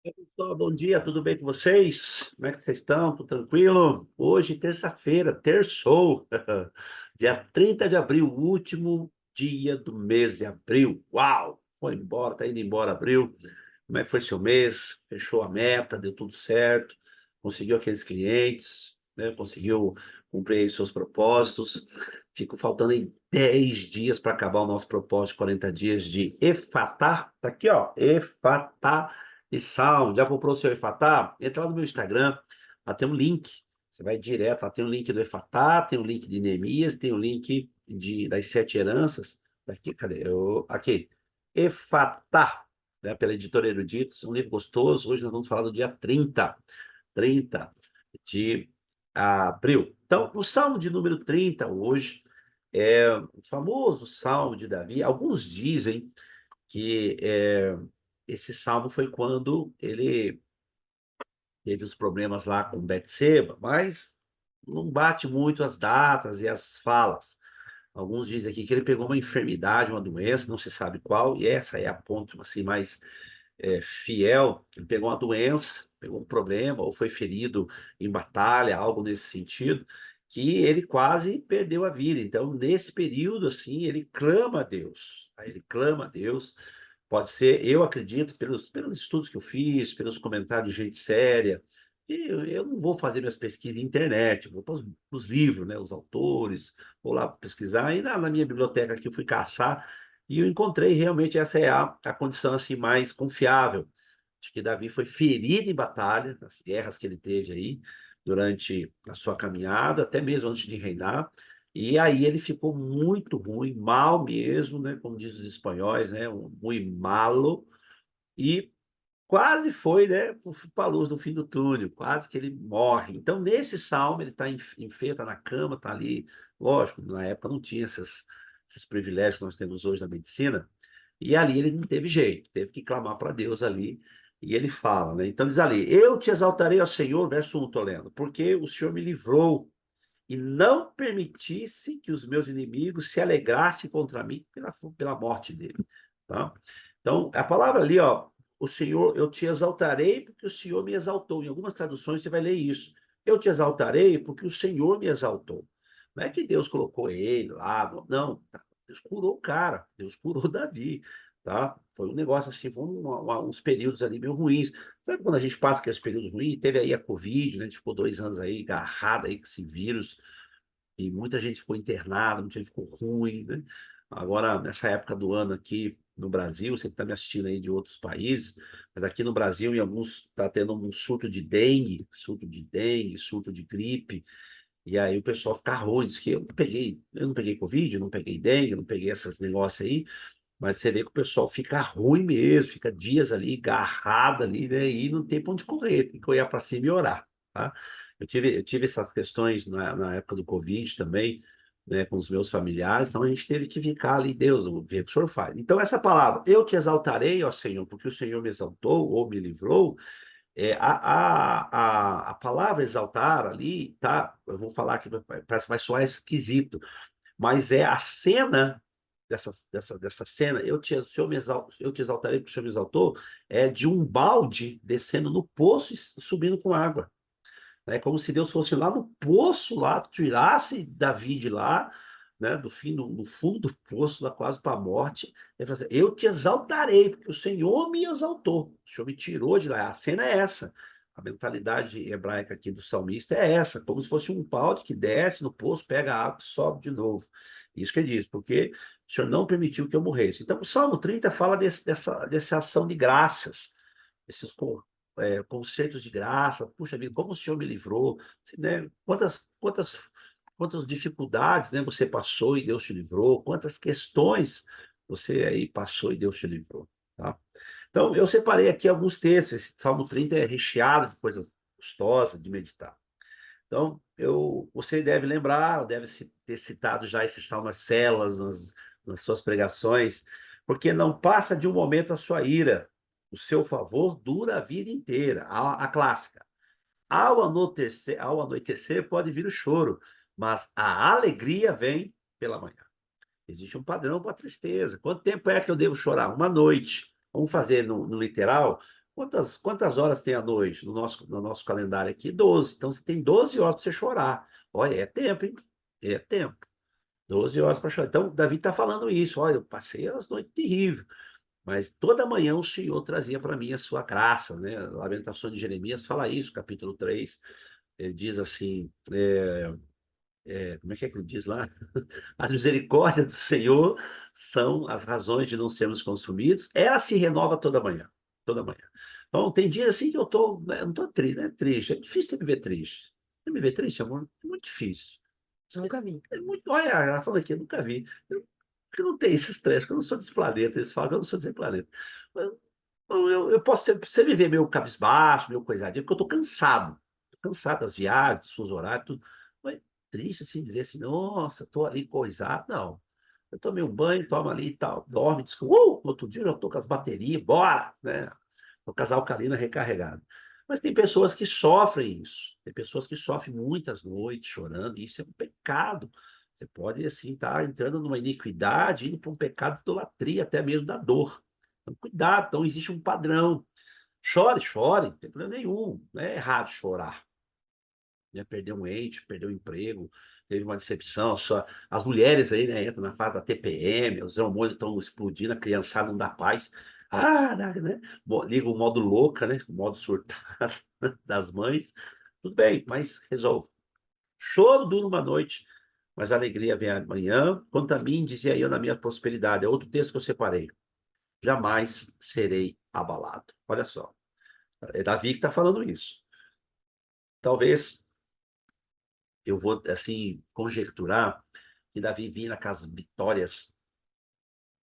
Pessoal, bom dia, tudo bem com vocês? Como é que vocês estão? Tudo tranquilo? Hoje, terça-feira, terçou, dia 30 de abril, último dia do mês de abril. Uau! Foi embora, tá indo embora abril. Como é que foi seu mês? Fechou a meta, deu tudo certo? Conseguiu aqueles clientes, né? Conseguiu cumprir aí seus propósitos? Fico faltando em 10 dias para acabar o nosso propósito de 40 dias de Efatá. Tá aqui, ó, Efatá e Salmo. Já comprou o seu Efatá? Entra lá no meu Instagram, lá tem um link. Você vai direto, lá tem um link do Efatá, tem um link de Neemias, tem um link das sete heranças. Aqui, cadê? Aqui. Efatá, né, pela editora Eruditos, um livro gostoso. Hoje nós vamos falar do dia 30 de abril. Então, o Salmo de número 30 hoje é o famoso Salmo de Davi. Alguns dizem que esse salmo foi quando ele teve os problemas lá com Betseba, mas não bate muito as datas e as falas. Alguns dizem aqui que ele pegou uma enfermidade, uma doença, não se sabe qual, e essa é a ponto assim, mais fiel. Ele pegou uma doença, pegou um problema, ou foi ferido em batalha, algo nesse sentido, que ele quase perdeu a vida. Então, nesse período, assim, ele clama a Deus. Aí ele clama a Deus. Pode ser, eu acredito, pelos estudos que eu fiz, pelos comentários de gente séria, e eu não vou fazer minhas pesquisas na internet, vou para os livros, né, os autores, vou lá pesquisar, e na minha biblioteca aqui eu fui caçar, e eu encontrei realmente essa é a condição assim, mais confiável. Acho que Davi foi ferido em batalha, nas guerras que ele teve aí, durante a sua caminhada, até mesmo antes de reinar, e aí ele ficou muito ruim, mal mesmo, né? Como diz os espanhóis, né? Um muito malo, e quase foi, né? Para a luz no fim do túnel, quase que ele morre. Então, nesse salmo, ele está enfermo, está na cama, está ali. Lógico, na época não tinha esses privilégios que nós temos hoje na medicina, e ali ele não teve jeito, teve que clamar para Deus ali. E ele fala, né? Então diz ali: Eu te exaltarei ao Senhor, verso 1, estou lendo, porque o Senhor me livrou e não permitisse que os meus inimigos se alegrassem contra mim pela morte dele. Tá? Então, a palavra ali, ó, o Senhor, eu te exaltarei porque o Senhor me exaltou. Em algumas traduções você vai ler isso. Eu te exaltarei porque o Senhor me exaltou. Não é que Deus colocou ele lá, não. Tá? Deus curou o cara, Deus curou Davi. Tá? Foi um negócio assim, foi uns períodos ali meio ruins. Sabe quando a gente passa aqueles períodos ruins? Teve aí a Covid, né? A gente ficou 2 anos aí agarrado aí com esse vírus, e muita gente ficou internada, muita gente ficou ruim, né? Agora, nessa época do ano aqui no Brasil, você que está me assistindo aí de outros países, mas aqui no Brasil, em alguns, está tendo um surto de gripe, e aí o pessoal fica ruim, diz que eu não peguei Covid, não peguei dengue, não peguei esses negócios aí, mas você vê que o pessoal fica ruim mesmo, fica dias ali, agarrado ali, né? E não tem pra onde correr, tem que olhar para cima e orar, tá? Eu tive essas questões na época do Covid também, né, com os meus familiares, então a gente teve que ficar ali, Deus, o que o Senhor faz. Então, essa palavra, eu te exaltarei, ó Senhor, porque o Senhor me exaltou ou me livrou, a palavra exaltar ali, tá? Eu vou falar que parece que vai soar esquisito, mas é a cena dessa cena, o Senhor eu te exaltarei porque o Senhor me exaltou, é de um balde descendo no poço e subindo com água. É como se Deus fosse lá no poço, lá, tirasse Davi de lá, né, do fim, no fundo do poço, lá quase para a morte. Ele fala assim, eu te exaltarei, porque o Senhor me exaltou, o Senhor me tirou de lá. A cena é essa. A mentalidade hebraica aqui do salmista é essa, como se fosse um balde que desce no poço, pega a água e sobe de novo. Isso que ele diz, porque o Senhor não permitiu que eu morresse. Então, o Salmo 30 fala dessa ação de graças, esses conceitos de graça. Puxa vida, como o Senhor me livrou, né? Quantas dificuldades, né, você passou e Deus te livrou, quantas questões você aí passou e Deus te livrou, tá? Então, eu separei aqui alguns textos. Esse Salmo 30 é recheado de coisas gostosas de meditar. Então, você deve lembrar, deve ter citado já esse salmo nas células, nas suas pregações, porque não passa de um momento a sua ira. O seu favor dura a vida inteira. A clássica. Ao anoitecer pode vir o choro, mas a alegria vem pela manhã. Existe um padrão para a tristeza. Quanto tempo é que eu devo chorar? Uma noite. Vamos fazer no literal? Quantas horas tem a noite no nosso calendário aqui? 12. Então você tem 12 horas para você chorar. Olha, é tempo, hein? É tempo. 12 horas para chorar. Então, Davi está falando isso. Olha, eu passei as noites terríveis, mas toda manhã o Senhor trazia para mim a sua graça, né? Lamentações de Jeremias fala isso, capítulo 3. Ele diz assim, como é que ele diz lá? As misericórdias do Senhor são as razões de não sermos consumidos. Ela se renova toda manhã, toda manhã. Então, tem dias assim que eu tô, né, eu não tô triste, né? Triste. É difícil você me ver triste. Você me ver triste, amor? É muito difícil. Nunca vi. Olha, ela falou aqui, eu nunca vi. Porque não tem esse estresse, porque eu não sou desse planeta. Eles falam que eu não sou desse planeta. Mas eu posso você me ver meio cabisbaixo, meio coisadinho, porque eu tô cansado. Tô cansado das viagens, dos fusos horários, tudo. Mas triste assim, dizer assim, nossa, tô ali coisado. Não. Eu tomei um banho, tomo ali e tal, dorme, descansa. No outro dia eu já tô com as baterias, bora, né? Tô com as alcalinas recarregadas. Mas tem pessoas que sofrem isso. Tem pessoas que sofrem muitas noites chorando, e isso é um pecado. Você pode, assim, estar entrando numa iniquidade, indo para um pecado de idolatria, até mesmo da dor. Então, cuidado, então existe um padrão. Chore, chore, não tem problema nenhum. Não é errado chorar, né? Perder um ente, perder o emprego, teve uma decepção. As mulheres aí, né, entram na fase da TPM, os hormônios estão explodindo, a criançada não dá paz. Né? Liga o modo louca, né? O modo surtado das mães. Tudo bem, mas resolve. Choro dura uma noite, mas a alegria vem amanhã. Quanto a mim, dizia eu na minha prosperidade. É outro texto que eu separei. Jamais serei abalado. Olha só. É Davi que está falando isso. Talvez eu vou, assim, conjecturar que Davi vinha com as vitórias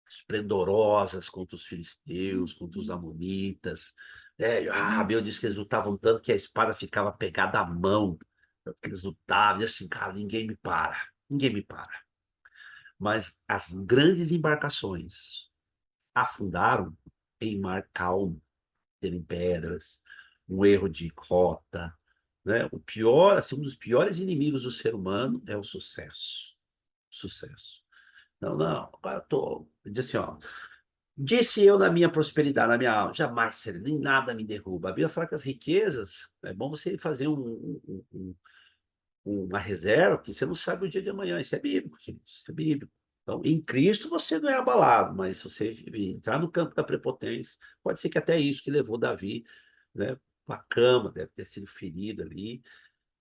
esplendorosas contra os filisteus, contra os amonitas. A Bíblia diz que eles lutavam tanto que a espada ficava pegada à mão. Eles lutavam, e assim, cara, ninguém me para. Ninguém me para. Mas as grandes embarcações afundaram em mar calmo, terem pedras, um erro de rota, né? O pior, assim, um dos piores inimigos do ser humano é o sucesso. Sucesso. Não, não, agora eu tô. Diz assim, ó. Disse eu na minha prosperidade, na minha alma, jamais serei, nem nada me derruba. A Bíblia fala que as riquezas, é bom você fazer uma reserva, porque você não sabe o dia de amanhã. Isso é bíblico, gente, isso é bíblico. Então, em Cristo você não é abalado, mas se você entrar no campo da prepotência, pode ser que até isso que levou Davi, né, para a cama, deve ter sido ferido ali.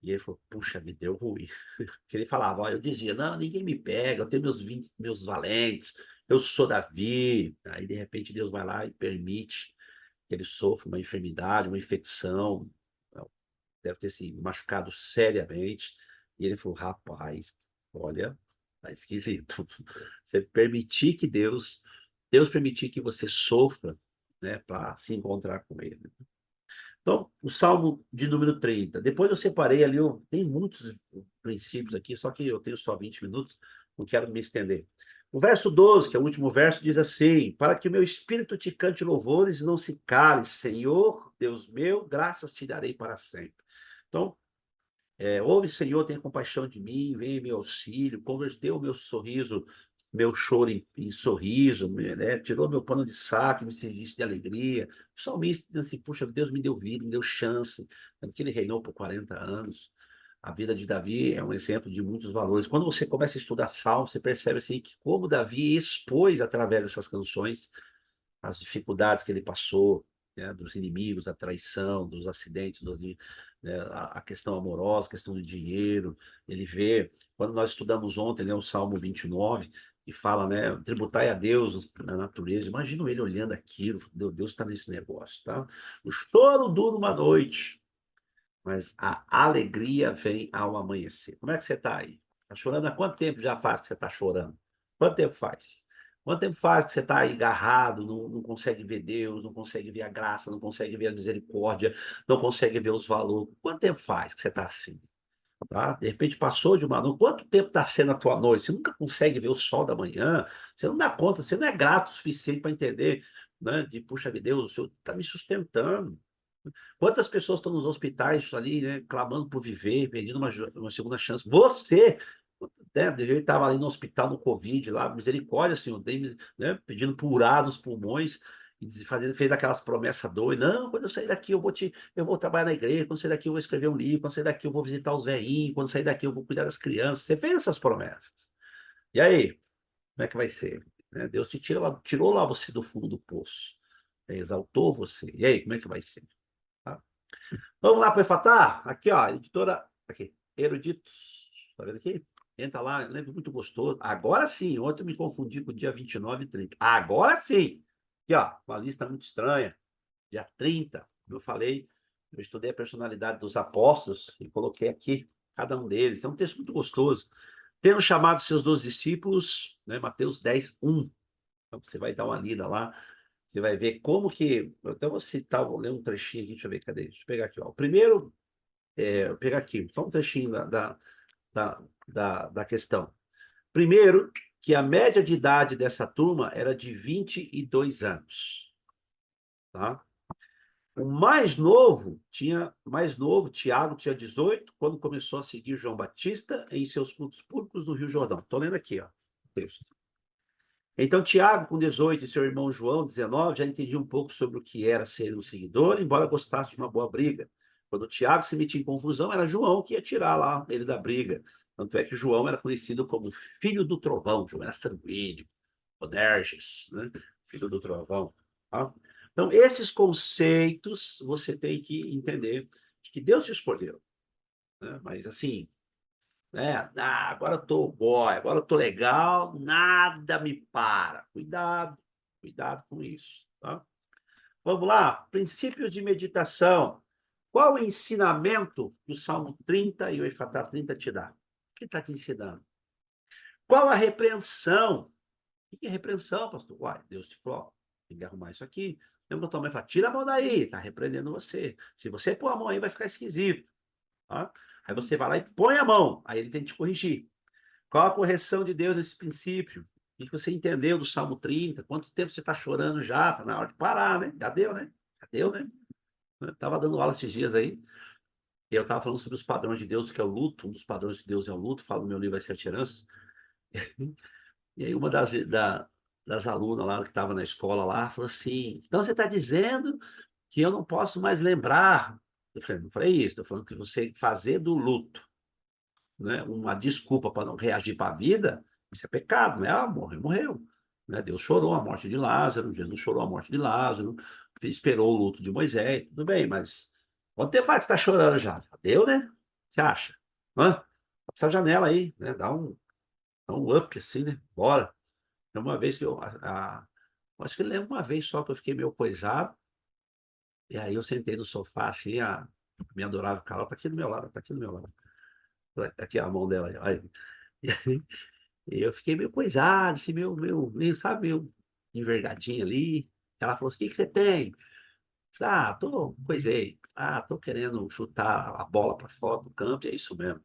E ele falou, puxa, me deu ruim. Porque ele falava, ó, eu dizia, não, ninguém me pega, eu tenho meus 20, meus valentes, eu sou Davi. Aí, de repente, Deus vai lá e permite que ele sofra uma enfermidade, uma infecção, deve ter se machucado seriamente. E ele falou, rapaz, olha, tá esquisito. Você permitir que Deus permitir que você sofra, né, para se encontrar com ele. Então, o Salmo de número 30. Depois eu separei ali, tem muitos princípios aqui, só que eu tenho só 20 minutos, não quero me estender. O verso 12, que é o último verso, diz assim: para que o meu espírito te cante louvores e não se cale, Senhor, Deus meu, graças te darei para sempre. Então, ouve, Senhor, tenha compaixão de mim, venha em meu auxílio, converteu o meu sorriso, meu choro em sorriso, né? Tirou meu pano de saco, me cingiste de alegria. O salmista diz assim, puxa, Deus me deu vida, me deu chance, tanto que ele reinou por 40 anos. A vida de Davi é um exemplo de muitos valores. Quando você começa a estudar Salmo, você percebe assim que como Davi expôs através dessas canções as dificuldades que ele passou, né, dos inimigos, a traição, dos acidentes, né, a questão amorosa, a questão do dinheiro. Ele vê, quando nós estudamos ontem, né, o Salmo 29, e fala, né, tributai a Deus na natureza. Imagina ele olhando aquilo, Deus está nesse negócio, tá? O choro dura uma noite, mas a alegria vem ao amanhecer. Como é que você está aí? Está chorando? Há quanto tempo já faz que você está chorando? Quanto tempo faz? Quanto tempo faz que você está aí agarrado, não consegue ver Deus, não consegue ver a graça, não consegue ver a misericórdia, não consegue ver os valores? Quanto tempo faz que você está assim? Tá? De repente passou de uma noite. Quanto tempo está sendo a tua noite? Você nunca consegue ver o sol da manhã, você não dá conta, você não é grato o suficiente para entender, né? De, puxa vida, Deus, o Senhor está me sustentando. Quantas pessoas estão nos hospitais ali, né, clamando por viver, pedindo uma segunda chance? Você, né, deveria estar ali no hospital no Covid, lá, misericórdia, Senhor, né, pedindo por ar nos pulmões, fez aquelas promessas doidas. Não, quando eu sair daqui eu vou trabalhar na igreja, quando eu sair daqui eu vou escrever um livro, quando eu sair daqui eu vou visitar os velhinhos, quando eu sair daqui eu vou cuidar das crianças. Você fez essas promessas. E aí, como é que vai ser? Né? Deus tirou lá você do fundo do poço, exaltou você. E aí, como é que vai ser? Tá? Vamos lá para o Efatá? Aqui, ó, editora, aqui, Eruditos. Tá vendo aqui? Entra lá, lembro muito gostoso. Agora sim, ontem eu me confundi com o dia 29 e 30. Agora sim! Aqui, ó, uma lista muito estranha. Dia 30, como eu falei, eu estudei a personalidade dos apóstolos e coloquei aqui cada um deles. É um texto muito gostoso. Tendo chamado seus 12 discípulos, né, Mateus 10, 1. Então, você vai dar uma lida lá, você vai ver como que... Eu até vou citar, vou ler um trechinho aqui, deixa eu ver, cadê? Deixa eu pegar aqui, ó. O primeiro, vou pegar aqui, só um trechinho da questão. Primeiro, que a média de idade dessa turma era de 22 anos, tá? O mais novo, Tiago, tinha 18, quando começou a seguir João Batista em seus cultos públicos no Rio Jordão. Estou lendo aqui, ó, o texto. Então, Tiago, com 18, e seu irmão João, 19, já entendia um pouco sobre o que era ser um seguidor, embora gostasse de uma boa briga. Quando Tiago se metia em confusão, era João que ia tirar lá ele da briga. Tanto é que João era conhecido como filho do trovão. João era sanguíneo, Bonerges, né? Filho do trovão. Tá? Então, esses conceitos você tem que entender que Deus te escolheu. Né? Mas, assim, né? Ah, agora eu tô boy, agora eu tô legal, nada me para. Cuidado, cuidado com isso, tá? Vamos lá, princípios de meditação. Qual o ensinamento que o Salmo 30 e o Efatá 30 te dá? O que está te ensinando? Qual a repreensão? O que é repreensão, pastor? Uai, Deus te falou, ó, tem que arrumar isso aqui. Lembra que a tua mãe fala, tira a mão daí, tá repreendendo você. Se você pôr a mão aí, vai ficar esquisito. Tá? Aí você vai lá e põe a mão, aí ele tem que te corrigir. Qual a correção de Deus nesse princípio? O que você entendeu do Salmo 30? Quanto tempo você está chorando já? Está na hora de parar, né? Já deu, né? Já deu, né? Eu estava dando aula esses dias aí, e eu estava falando sobre os padrões de Deus, que é o luto. Um dos padrões de Deus é o luto, falo no meu livro As Sete Heranças. E aí uma das alunas lá, que estava na escola lá, falou assim, então você está dizendo que eu não posso mais lembrar? Eu falei, não falei isso, estou falando que você fazer do luto, né, uma desculpa para não reagir para a vida, isso é pecado, né? Ah, morreu, morreu. Né? Deus chorou a morte de Lázaro, Jesus chorou a morte de Lázaro, esperou o luto de Moisés, tudo bem, mas quanto tempo faz que você está chorando já? Já deu, né? Você acha? Hã? Essa janela aí, né? Dá um up assim, né? Bora. Uma vez que acho que lembro uma vez só que eu fiquei meio coisado, e aí eu sentei no sofá assim, a minha adorável Carol tá aqui do meu lado, tá aqui do meu lado. Tá aqui a mão dela. Aí. E aí, eu fiquei meio coisado, assim, meio, sabe, meio envergadinho ali. Ela falou assim: o que que você tem? Eu falei, coisei. Tô querendo chutar a bola para fora do campo, e é isso mesmo.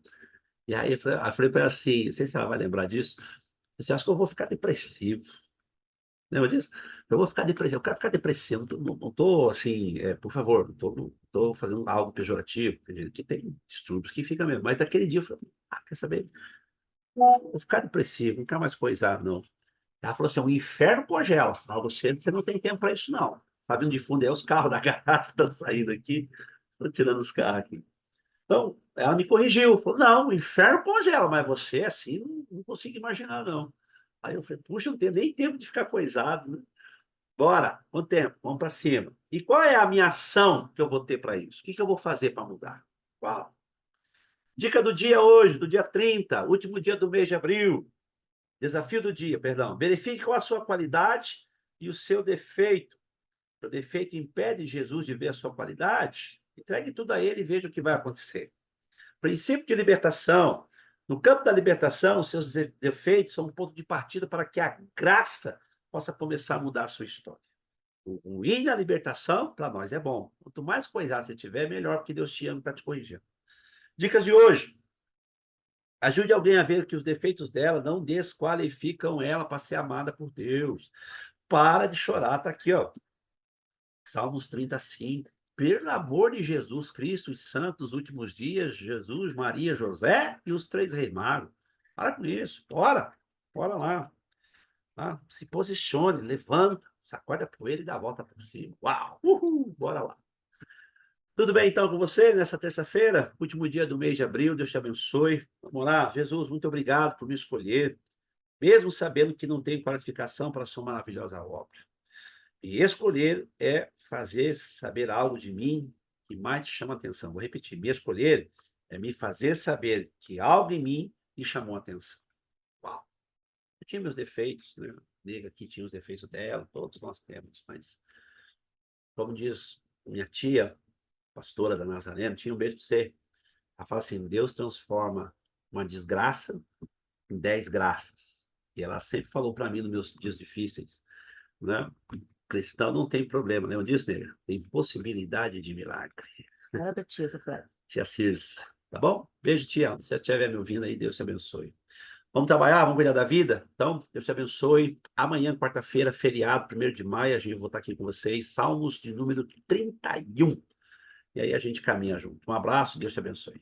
E aí eu falei para ela assim: não sei se ela vai lembrar disso. Você acha que eu vou ficar depressivo? Lembra disso? Eu vou ficar depressivo, eu quero ficar depressivo. Não tô assim, por favor, não tô fazendo algo pejorativo. Tem gente que tem distúrbios que fica mesmo. Mas naquele dia eu falei: quer saber? Vou ficar depressivo, não quero mais coisar, não. Ela falou assim: o inferno congela. Mas você não tem tempo para isso, não. Sabe onde fundo é os carros da garagem estão saindo aqui, estão tirando os carros aqui. Então, ela me corrigiu. Falou: não, o inferno congela, mas você assim não consigo imaginar, não. Aí eu falei: puxa, não tenho nem tempo de ficar coisado, né? Bora, quanto tempo? Vamos para cima. E qual é a minha ação que eu vou ter para isso? O que que eu vou fazer para mudar? Qual? Dica do dia hoje, do dia 30, último dia do mês de abril. Desafio do dia, perdão. Verifique qual a sua qualidade e o seu defeito. O defeito impede Jesus de ver a sua qualidade? Entregue tudo a ele e veja o que vai acontecer. Princípio de libertação. No campo da libertação, os seus defeitos são um ponto de partida para que a graça possa começar a mudar a sua história. O ir na libertação, para nós, é bom. Quanto mais coisado você tiver, melhor, porque Deus te ama e está te corrigindo. Dicas de hoje. Ajude alguém a ver que os defeitos dela não desqualificam ela para ser amada por Deus. Para de chorar, tá aqui, ó. Salmos 35. Pelo amor de Jesus Cristo, os santos últimos dias, Jesus, Maria, José e os três reis magos. Para com isso, bora lá. Tá? Se posicione, levanta, sacode a poeira e dá a volta por cima. Uau! Uhul! Bora lá. Tudo bem, então, com você, nessa terça-feira? Último dia do mês de abril, Deus te abençoe. Vamos lá. Jesus, muito obrigado por me escolher, mesmo sabendo que não tenho qualificação para a sua maravilhosa obra. E escolher é fazer saber algo de mim que mais te chama a atenção. Vou repetir, me escolher é me fazer saber que algo em mim me chamou a atenção. Uau! Eu tinha meus defeitos, né? A nega aqui tinha os defeitos dela, todos nós temos, mas, como diz minha tia, pastora da Nazaré, tinha um beijo para você. Ela fala assim: Deus transforma uma desgraça em 10 graças. E ela sempre falou para mim nos meus dias difíceis, né? Cristão não tem problema, né? Eu disse, nega, tem possibilidade de milagre. Era da tia essa frase. Tia Circe, tá bom? Beijo, tia. Se você estiver me ouvindo aí, Deus te abençoe. Vamos trabalhar, vamos cuidar da vida? Então, Deus te abençoe. Amanhã, quarta-feira, feriado, 1º de maio, a gente vai estar aqui com vocês. Salmos de número 31. E aí a gente caminha junto. Um abraço, Deus te abençoe.